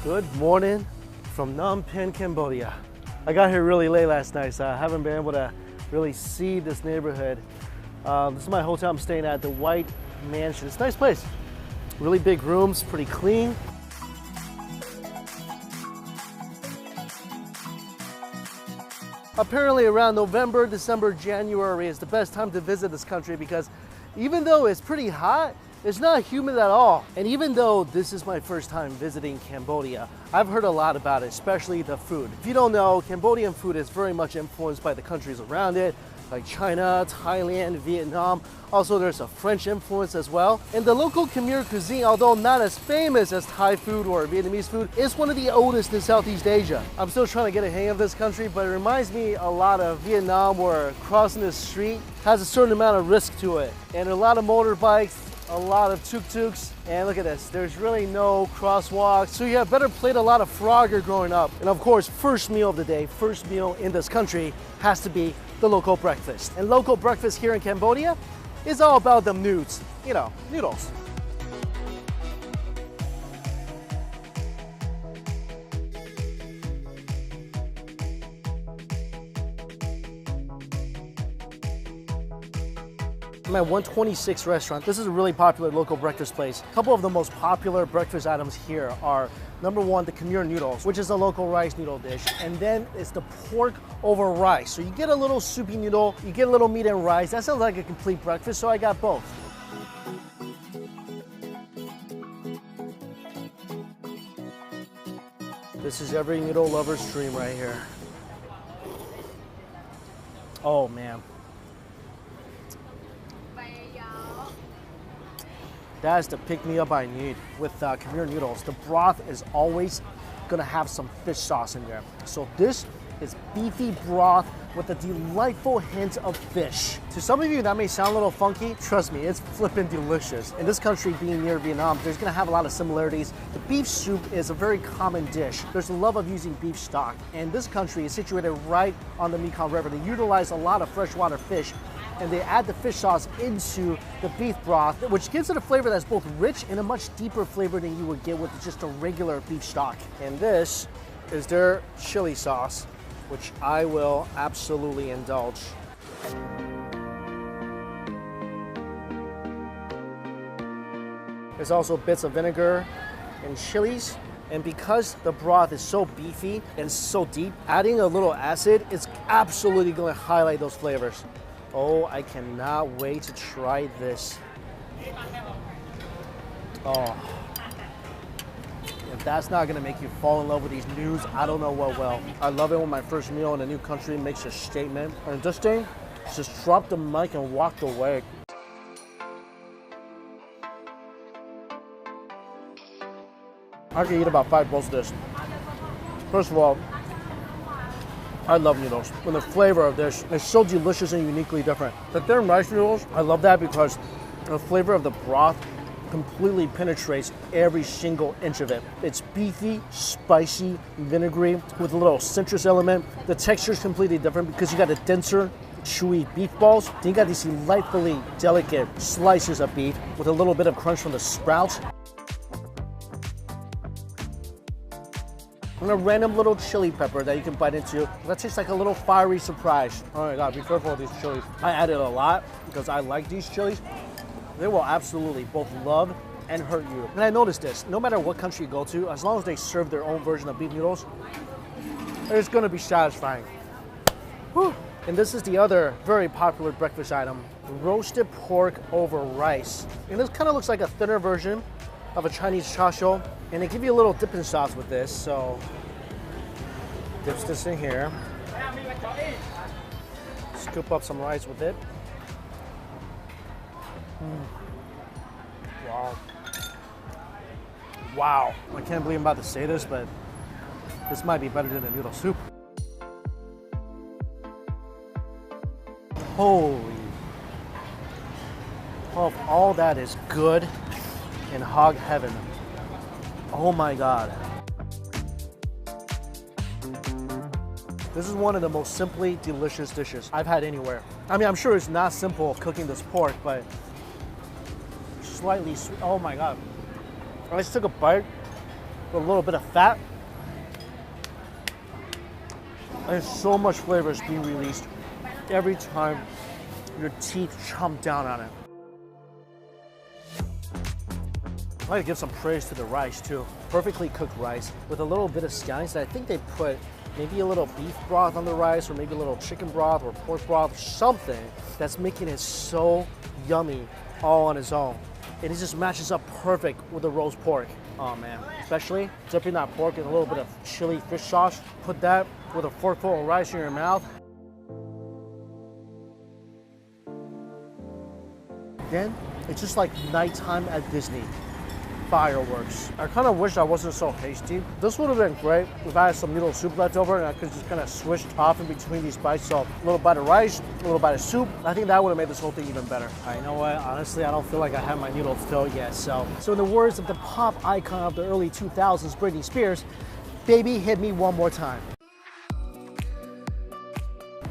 Good morning from Phnom Penh, Cambodia. I got here really late last night, so I haven't been able to really see this neighborhood. This is my hotel I'm staying at, the White Mansion. It's a nice place. Really big rooms, pretty clean. Apparently around November, December, January is the best time to visit this country because even though it's pretty hot, it's not humid at all. And even though this is my first time visiting Cambodia, I've heard a lot about it, especially the food. If you don't know, Cambodian food is very much influenced by the countries around it, like China, Thailand, Vietnam. Also, there's a French influence as well. And the local Khmer cuisine, although not as famous as Thai food or Vietnamese food, is one of the oldest in Southeast Asia. I'm still trying to get a hang of this country, but it reminds me a lot of Vietnam, where crossing the street has a certain amount of risk to it. And a lot of motorbikes, a lot of tuk-tuks, and look at this, there's really no crosswalks, so you have better played a lot of Frogger growing up. And of course, first meal of the day, first meal in this country has to be the local breakfast. And local breakfast here in Cambodia is all about them nudes, you know, noodles. I'm at 126 restaurant. This is a really popular local breakfast place. A couple of the most popular breakfast items here are number one, the Khmer noodles, which is a local rice noodle dish. And then it's the pork over rice. So you get a little soupy noodle, you get a little meat and rice. That sounds like a complete breakfast, so I got both. This is every noodle lover's dream right here. Oh man. That's the pick-me-up I need with Khmer noodles. The broth is always gonna have some fish sauce in there. So this is beefy broth with a delightful hint of fish. To some of you, that may sound a little funky. Trust me, it's flippin' delicious. In this country, being near Vietnam, there's gonna have a lot of similarities. The beef soup is a very common dish. There's a love of using beef stock. And this country is situated right on the Mekong River. They utilize a lot of freshwater fish, and they add the fish sauce into the beef broth, which gives it a flavor that's both rich and a much deeper flavor than you would get with just a regular beef stock. And this is their chili sauce, which I will absolutely indulge. There's also bits of vinegar and chilies. And because the broth is so beefy and so deep, adding a little acid is absolutely going to highlight those flavors. Oh, I cannot wait to try this. Oh. If that's not gonna make you fall in love with these noodles, I don't know what will. I love it when my first meal in a new country makes a statement. And this thing, just dropped the mic and walked away. I could eat about 5 bowls of this. First of all, I love noodles. And the flavor of this is so delicious and uniquely different. The thin rice noodles, I love that because the flavor of the broth completely penetrates every single inch of it. It's beefy, spicy, vinegary with a little citrus element. The texture is completely different because you got a denser, chewy beef balls. Then you got these delightfully delicate slices of beef with a little bit of crunch from the sprouts. And a random little chili pepper that you can bite into. That tastes like a little fiery surprise. Oh my God, be careful with these chilies. I added a lot because I like these chilies. They will absolutely both love and hurt you. And I noticed this, no matter what country you go to, as long as they serve their own version of beef noodles, it's gonna be satisfying. Whew. And this is the other very popular breakfast item, roasted pork over rice. And this kind of looks like a thinner version of a Chinese chashu. And they give you a little dipping sauce with this, so dips this in here. Scoop up some rice with it. Wow. Wow. I can't believe I'm about to say this, but this might be better than the noodle soup. Holy. Well, if all that is good in hog heaven. Oh my God. This is one of the most simply delicious dishes I've had anywhere. I mean, I'm sure it's not simple cooking this pork, but slightly sweet. Oh my God. I just took a bite. with a little bit of fat. There's so much flavor is being released every time your teeth chomp down on it. I like to give some praise to the rice too. Perfectly cooked rice with a little bit of scallions. I think they put maybe a little beef broth on the rice, or maybe a little chicken broth or pork broth, something that's making it so yummy all on its own. And it just matches up perfect with the roast pork. Oh man, especially dipping that pork in a little bit of chili fish sauce. Put that with a forkful of rice in your mouth. Then it's just like nighttime at Disney. Fireworks. I kind of wish I wasn't so hasty. This would have been great if I had some noodle soup left over and I could just kind of switch off in between these bites. So a little bite of rice, a little bite of soup. I think that would have made this whole thing even better. All right, you know what? Honestly, I don't feel like I have my noodles filled yet. So in the words of the pop icon of the early 2000s, Britney Spears, baby, hit me one more time.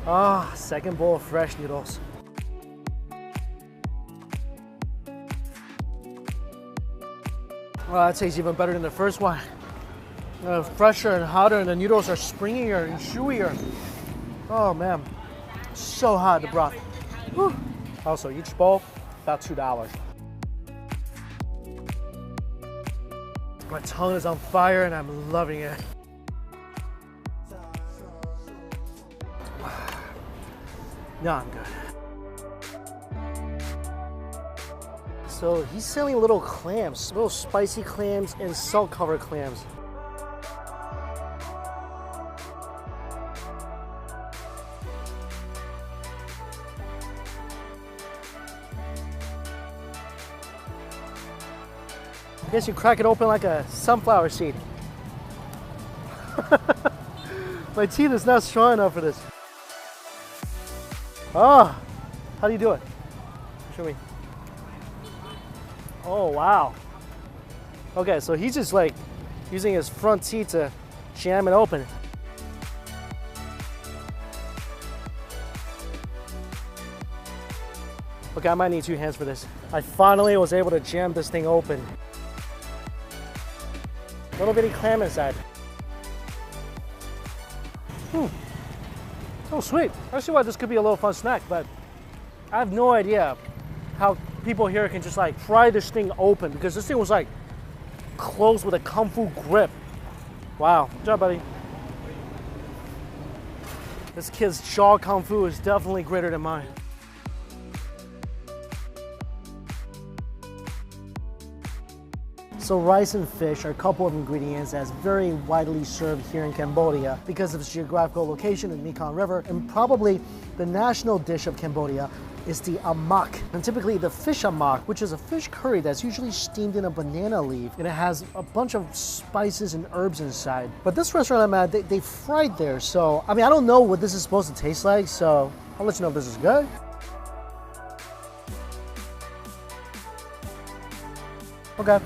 Ah, second bowl of fresh noodles. Well, that tastes even better than the first one. Fresher and hotter, and the noodles are springier and chewier. Oh man, so hot, the broth. Whew. Also, each bowl, about $2. My tongue is on fire and I'm loving it. Now I'm good. So he's selling little clams, little spicy clams and salt-covered clams. I guess you crack it open like a sunflower seed. My teeth is not strong enough for this. Oh, how do you do it? Show me. Oh, wow. Okay, so he's just like using his front teeth to jam it open. Okay, I might need 2 hands for this. I finally was able to jam this thing open. Little bitty clam inside. Oh, sweet. I see why this could be a little fun snack, but I have no idea how people here can just like pry this thing open, because this thing was like closed with a kung fu grip. Wow, good job, buddy. This kid's jaw kung fu is definitely greater than mine. So rice and fish are a couple of ingredients that's very widely served here in Cambodia because of its geographical location in the Mekong River, and probably the national dish of Cambodia is the amak. And typically the fish amak, which is a fish curry that's usually steamed in a banana leaf, and it has a bunch of spices and herbs inside. But this restaurant I'm at, they fried there, so I mean, I don't know what this is supposed to taste like, so I'll let you know if this is good. Okay.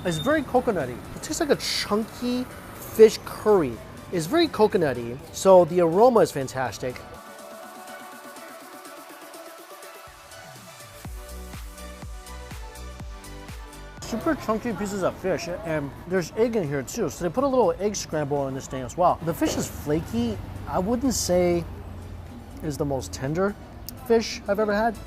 It's very coconutty. It tastes like a chunky fish curry. It's very coconutty, so the aroma is fantastic. Super chunky pieces of fish, and there's egg in here too, so they put a little egg scramble in this thing as well. The fish is flaky. I wouldn't say is the most tender fish I've ever had.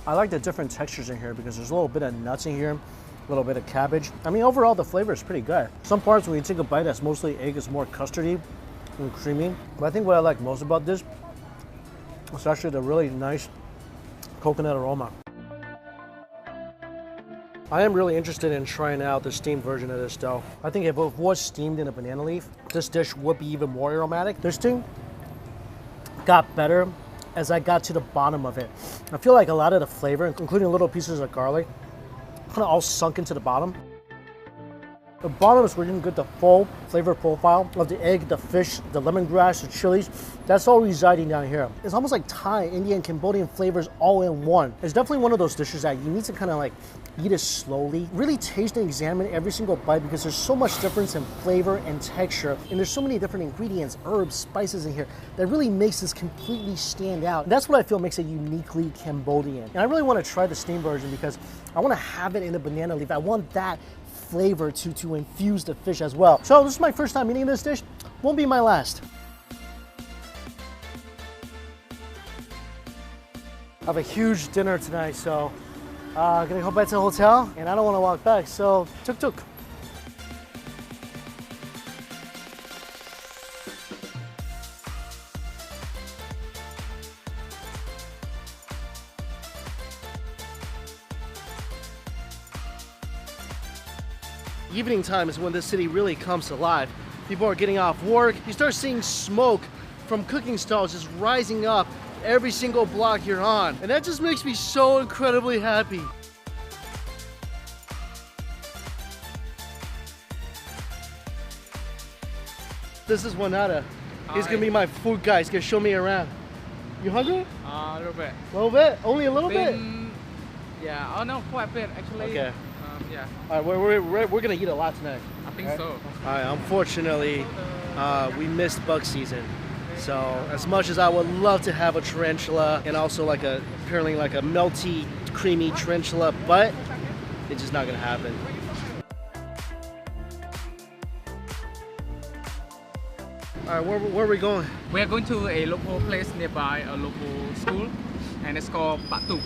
I like the different textures in here because there's a little bit of nuts in here, a little bit of cabbage. I mean, overall, the flavor is pretty good. Some parts, when you take a bite that's mostly egg, is more custardy and creamy. But I think what I like most about this is actually the really nice coconut aroma. I am really interested in trying out the steamed version of this dough. I think if it was steamed in a banana leaf, this dish would be even more aromatic. This thing got better as I got to the bottom of it. I feel like a lot of the flavor, including little pieces of garlic, kind of all sunk into the bottom. The bottom is where you can get the full flavor profile of the egg, the fish, the lemongrass, the chilies. That's all residing down here. It's almost like Thai, Indian, Cambodian flavors all in one. It's definitely one of those dishes that you need to kind of like eat it slowly, really taste and examine every single bite because there's so much difference in flavor and texture. And there's so many different ingredients, herbs, spices in here that really makes this completely stand out. And that's what I feel makes it uniquely Cambodian. And I really want to try the steamed version because I want to have it in a banana leaf. I want that flavor to infuse the fish as well. So this is my first time eating this dish. Won't be my last. I have a huge dinner tonight, so gonna go back to the hotel, and I don't want to walk back, so tuk-tuk. Evening time is when this city really comes alive. People are getting off work. You start seeing smoke from cooking stalls just rising up every single block you're on. And that just makes me so incredibly happy. This is Wanada. He's gonna be my food guy. He's gonna show me around. You hungry? A little bit. A little bit? Only a little bit? Yeah, oh no, quite a bit actually. Okay. Yeah. All right, we're gonna eat a lot tonight. I think so. All right, unfortunately, we missed bug season. So as much as I would love to have a tarantula and also apparently like a melty, creamy tarantula, but it's just not gonna happen. All right, where are we going? We are going to a local place nearby, a local school, and it's called Batu.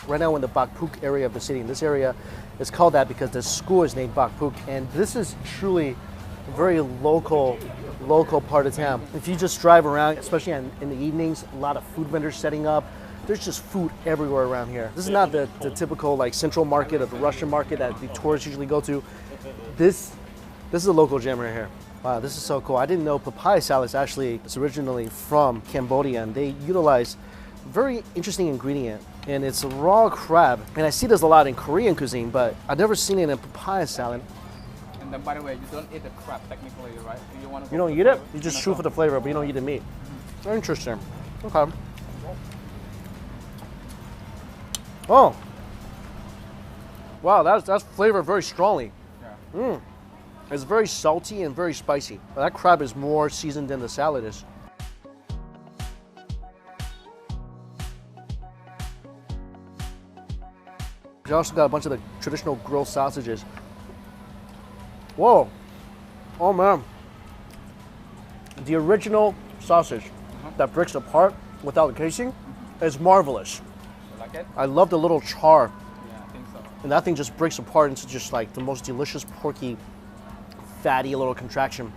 Right now we're in the Bak Puk area of the city, and this area is called that because the school is named Bak Puk, and this is truly a very local part of town. If you just drive around, especially in the evenings, a lot of food vendors setting up. There's just food everywhere around here. This is not the typical like central market or the Russian market that the tourists usually go to. This is a local gem right here. Wow, this is so cool. I didn't know papaya salad is originally from Cambodia, and they utilize very interesting ingredient, and it's raw crab. And I see this a lot in Korean cuisine, but I've never seen it in papaya salad. And then, by the way, you don't eat the crab technically, right? You don't eat it? You just chew for the flavor, but you don't eat the meat. Interesting. Okay. Oh. Wow, that's flavored very strongly. Yeah. It's very salty and very spicy. That crab is more seasoned than the salad is. You also got a bunch of the traditional grilled sausages. Whoa. Oh man. The original sausage that breaks apart without the casing is marvelous. You like it? I love the little char. Yeah, I think so. And that thing just breaks apart into just like the most delicious, porky, fatty little contraction.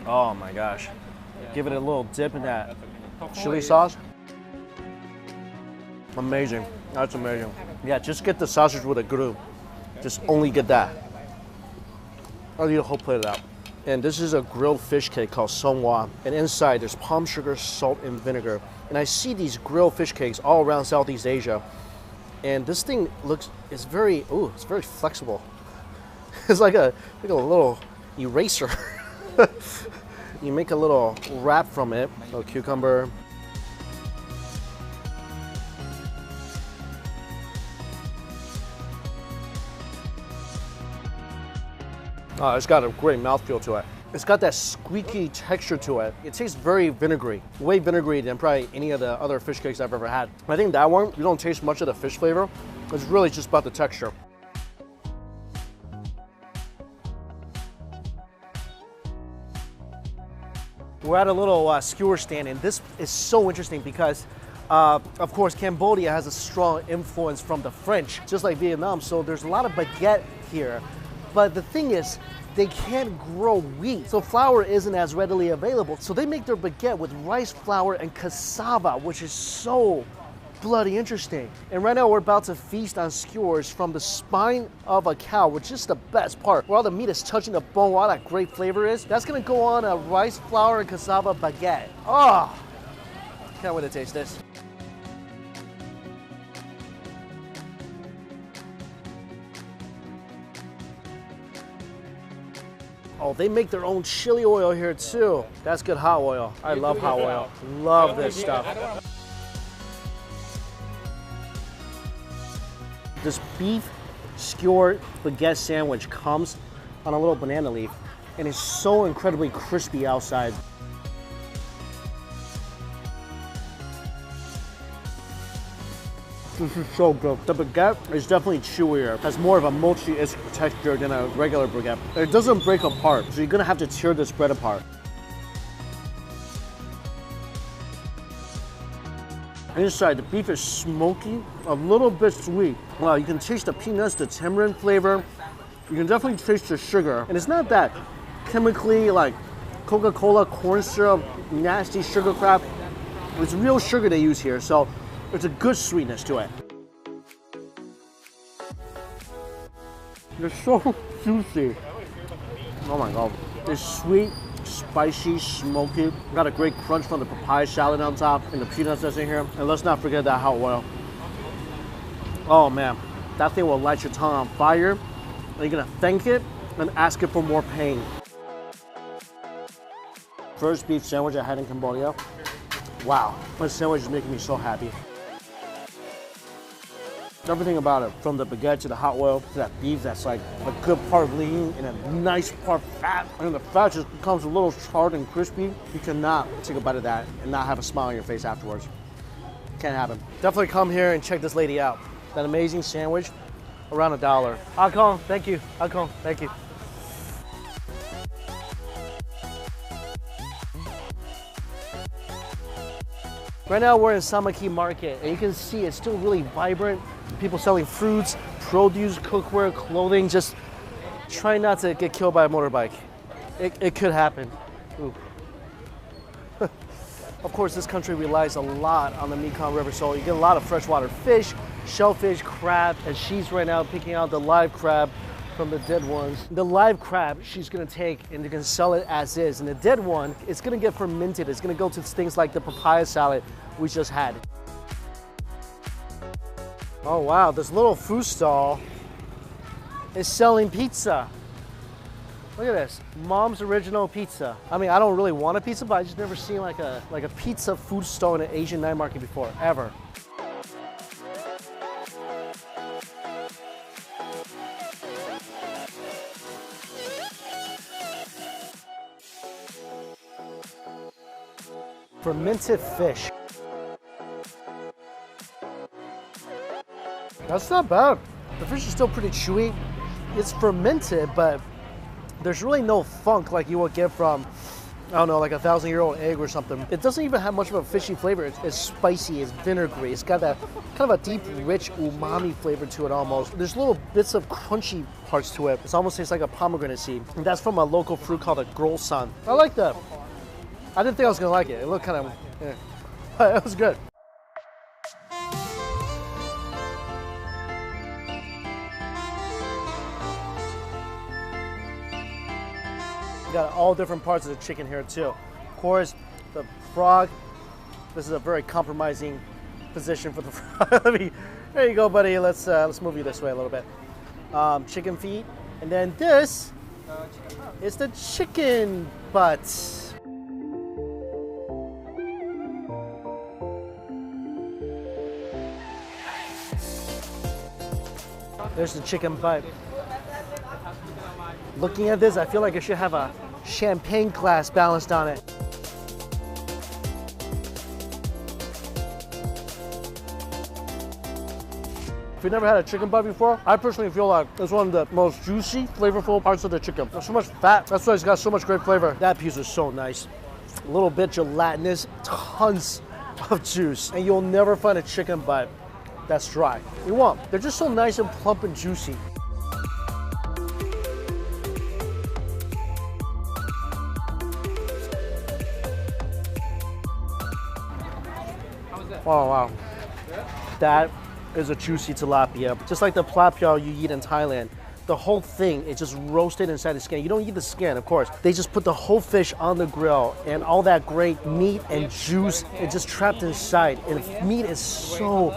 Oh my gosh. Yeah. Give it a little dip in that Okay. chili sauce. Amazing. That's amazing. Yeah, just get the sausage with a grill. Just only get that. I'll eat a whole plate of that. And this is a grilled fish cake called somwa. And inside there's palm sugar, salt, and vinegar. And I see these grilled fish cakes all around Southeast Asia. And this thing it's very flexible. It's like a little eraser. You make a little wrap from it, a little cucumber. Oh, it's got a great mouthfeel to it. It's got that squeaky texture to it. It tastes very vinegary, way vinegary than probably any of the other fish cakes I've ever had. I think that one, you don't taste much of the fish flavor. It's really just about the texture. We're at a little skewer stand, and this is so interesting because, of course, Cambodia has a strong influence from the French, just like Vietnam, so there's a lot of baguette here. But the thing is, they can't grow wheat, so flour isn't as readily available. So they make their baguette with rice flour and cassava, which is so bloody interesting. And right now we're about to feast on skewers from the spine of a cow, which is the best part, where all the meat is touching the bone, where all that great flavor is. That's gonna go on a rice flour and cassava baguette. Oh, can't wait to taste this. Oh, they make their own chili oil here too. That's good hot oil. I love hot oil. Love this stuff. This beef skewered baguette sandwich comes on a little banana leaf and it's so incredibly crispy outside. This is so good. The baguette is definitely chewier. Has more of a mochi-esque texture than a regular baguette. It doesn't break apart, so you're gonna have to tear this bread apart. Inside, the beef is smoky, a little bit sweet. Wow, you can taste the peanuts, the tamarind flavor. You can definitely taste the sugar. And it's not that chemically like Coca-Cola, corn syrup, nasty sugar crap. It's real sugar they use here, so there's a good sweetness to it. They're so juicy. Oh my God. It's sweet, spicy, smoky. Got a great crunch from the papaya salad on top and the peanuts that's in here. And let's not forget that hot oil. Oh man, that thing will light your tongue on fire. And you're gonna thank it and ask it for more pain. First beef sandwich I had in Cambodia. Wow, this sandwich is making me so happy. Everything about it, from the baguette to the hot oil to that beef that's like a good part lean and a nice part fat. And the fat just becomes a little charred and crispy. You cannot take a bite of that and not have a smile on your face afterwards. Can't happen. Definitely come here and check this lady out. That amazing sandwich, around $1. Akong, thank you. Akong, thank you. Right now we're in Samaki Market and you can see it's still really vibrant. People selling fruits, produce, cookware, clothing, just try not to get killed by a motorbike. It could happen. Ooh. Of course, this country relies a lot on the Mekong River, so you get a lot of freshwater fish, shellfish, crab, and she's right now picking out the live crab from the dead ones. The live crab she's gonna take and they're gonna sell it as is, and the dead one, it's gonna get fermented. It's gonna go to things like the papaya salad we just had. Oh wow, this little food stall is selling pizza. Look at this, Mom's Original Pizza. I mean, I don't really want a pizza, but I just never seen like a pizza food stall in an Asian night market before, ever. Fermented fish. That's not bad. The fish is still pretty chewy. It's fermented, but there's really no funk like you would get from, I don't know, like a 1,000-year-old egg or something. It doesn't even have much of a fishy flavor. It's spicy, it's vinegary. It's got that kind of a deep, rich umami flavor to it almost. There's little bits of crunchy parts to it. It almost tastes like a pomegranate seed. And that's from a local fruit called a grolsan. I like that. I didn't think I was gonna like it. It looked kind of, but it was good. You got all different parts of the chicken here too. Of course, the frog. This is a very compromising position for the frog. There you go, buddy. Let's move you this way a little bit. Chicken feet, and then this is the chicken butt. There's the chicken butt. Looking at this, I feel like it should have a champagne glass balanced on it. If you've never had a chicken butt before, I personally feel like it's one of the most juicy, flavorful parts of the chicken. There's so much fat, that's why it's got so much great flavor. That piece is so nice. A little bit gelatinous, tons of juice. And you'll never find a chicken butt that's dry. You won't. They're just so nice and plump and juicy. Oh wow, that is a juicy tilapia. Just like the plapia you eat in Thailand. The whole thing is just roasted inside the skin. You don't eat the skin, of course. They just put the whole fish on the grill and all that great meat and juice is just trapped inside. And the meat is so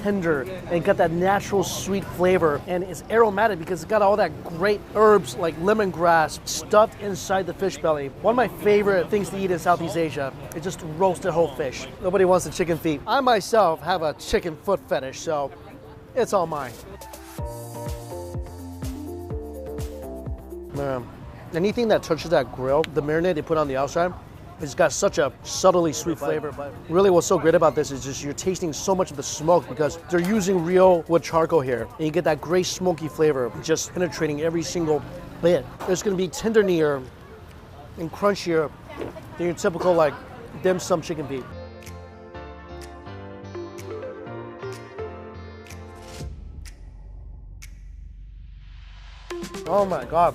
tender and got that natural sweet flavor, and it's aromatic because it's got all that great herbs like lemongrass stuffed inside the fish belly. One of my favorite things to eat in Southeast Asia is just roasted whole fish. Nobody wants the chicken feet. I myself have a chicken foot fetish, so it's all mine. Man, anything that touches that grill, the marinade they put on the outside, it's got such a subtly sweet flavor. But really what's so great about this is just you're tasting so much of the smoke because they're using real wood charcoal here. And you get that great smoky flavor just penetrating every single bit. It's gonna be tenderier and crunchier than your typical like dim sum chicken feet. Oh my God.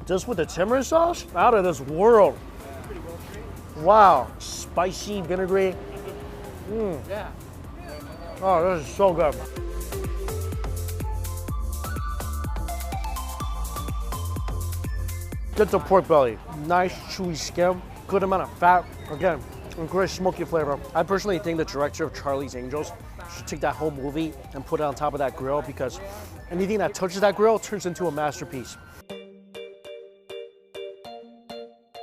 Just with the tamarind sauce, out of this world. Wow, spicy, vinegary. Yeah. Oh, this is so good. Get the pork belly. Nice, chewy skin, good amount of fat. Again, a great smoky flavor. I personally think the director of Charlie's Angels should take that whole movie and put it on top of that grill because anything that touches that grill turns into a masterpiece.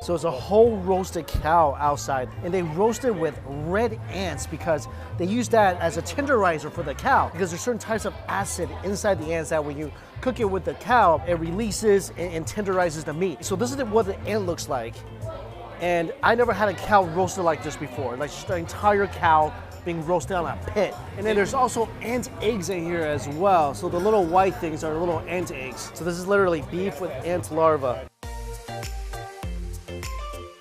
So it's a whole roasted cow outside, and they roast it with red ants because they use that as a tenderizer for the cow because there's certain types of acid inside the ants that when you cook it with the cow, it releases and tenderizes the meat. So this is what the ant looks like. And I never had a cow roasted like this before, like just the entire cow being roasted on a pit. And then there's also ant eggs in here as well. So the little white things are little ant eggs. So this is literally beef with ant larvae.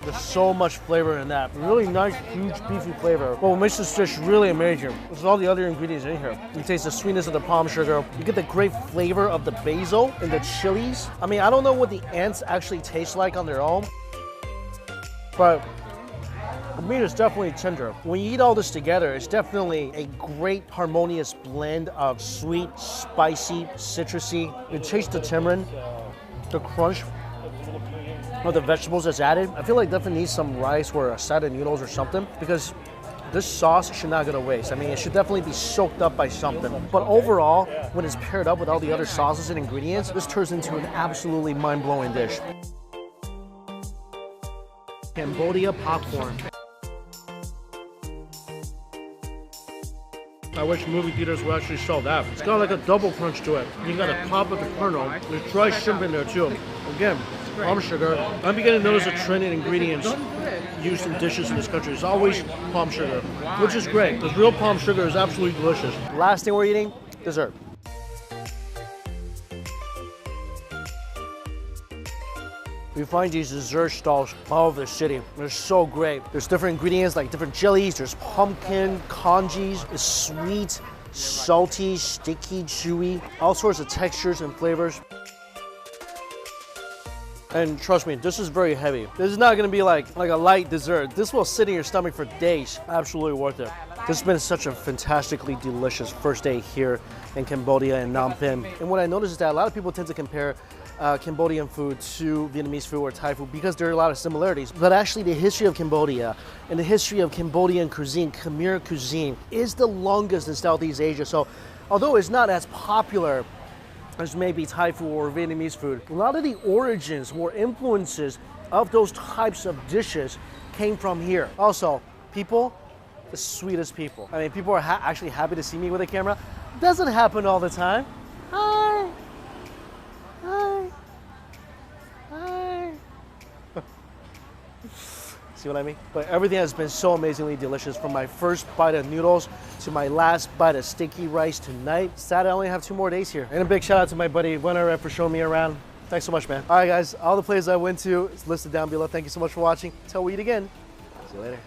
There's so much flavor in that. Really nice, huge, beefy flavor. But what makes this dish really amazing is all the other ingredients in here. You taste the sweetness of the palm sugar. You get the great flavor of the basil and the chilies. I mean, I don't know what the ants actually taste like on their own, but the meat is definitely tender. When you eat all this together, it's definitely a great harmonious blend of sweet, spicy, citrusy. You taste the tamarind, the crunch of the vegetables that's added. I feel like definitely needs some rice or a side of noodles or something because this sauce should not go to waste. I mean, it should definitely be soaked up by something. But overall, when it's paired up with all the other sauces and ingredients, this turns into an absolutely mind-blowing dish. Cambodia popcorn. I wish movie theaters would actually sell that. It's got like a double crunch to it. You got a pop of the kernel. There's dry shrimp in there too. Again, palm sugar. I'm beginning to notice a trend in ingredients used in dishes in this country. It's always palm sugar, which is great. Because real palm sugar is absolutely delicious. Last thing we're eating, dessert. We find these dessert stalls all over the city. They're so great. There's different ingredients like different chilies. There's pumpkin, congee. It's sweet, salty, sticky, chewy. All sorts of textures and flavors. And trust me, this is very heavy. This is not gonna be like a light dessert. This will sit in your stomach for days. Absolutely worth it. This has been such a fantastically delicious first day here in Cambodia and Phnom Penh. And what I noticed is that a lot of people tend to compare Cambodian food to Vietnamese food or Thai food because there are a lot of similarities. But actually the history of Cambodia and the history of Cambodian cuisine, Khmer cuisine, is the longest in Southeast Asia. So although it's not as popular as maybe Thai food or Vietnamese food, a lot of the origins or influences of those types of dishes came from here. Also, people, the sweetest people. I mean, people are actually happy to see me with a camera. Doesn't happen all the time. Hi. Hi. Hi. See what I mean? But everything has been so amazingly delicious, from my first bite of noodles to my last bite of sticky rice tonight. Sad I only have 2 more days here. And a big shout out to my buddy Winner for showing me around. Thanks so much, man. All right, guys, all the places I went to is listed down below. Thank you so much for watching. Until we eat again, see you later.